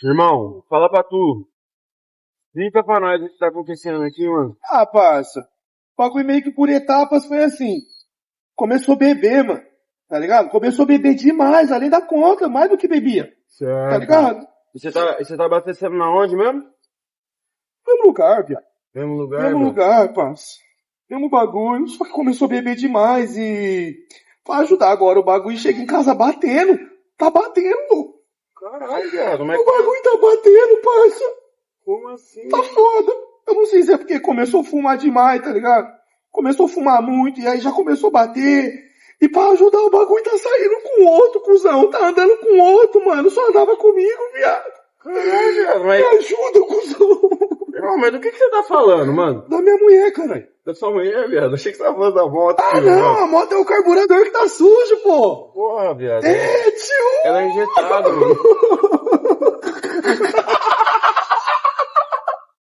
Irmão, fala pra tu. Explica pra nós o que tá acontecendo aqui, mano. Ah, parça. O bagulho meio que por etapas foi assim. Começou a beber, mano. Tá ligado? Começou a beber demais, além da conta, mais do que bebia. Tá Certo. ligado? E você tá abastecendo na onde mesmo? Mesmo lugar, viado. Mesmo lugar, Mesmo velho? lugar, parça. Mesmo bagulho. Só que começou a beber demais e. Pra ajudar agora, o bagulho chega em casa batendo. Tá batendo, pô. Caralho, viado, como é O que foi? bagulho tá batendo, parça. Como assim? Tá foda. Eu não sei se é porque começou a fumar demais, tá ligado? Começou a fumar muito e aí já começou a bater. E pra ajudar o bagulho tá saindo com outro, cuzão. Tá andando com outro, mano. Só andava comigo, viado. Caralho, viado, Me mas... ajuda, cuzão. Irmão, mas do que você tá falando, mano? Da minha mulher, caralho. Da sua mulher, viado? Achei que você tava falando da moto, Ah, filho, não. mano. A moto é o carburador que tá sujo, pô. Porra, viado. É, tio. Ela é injetada, mano.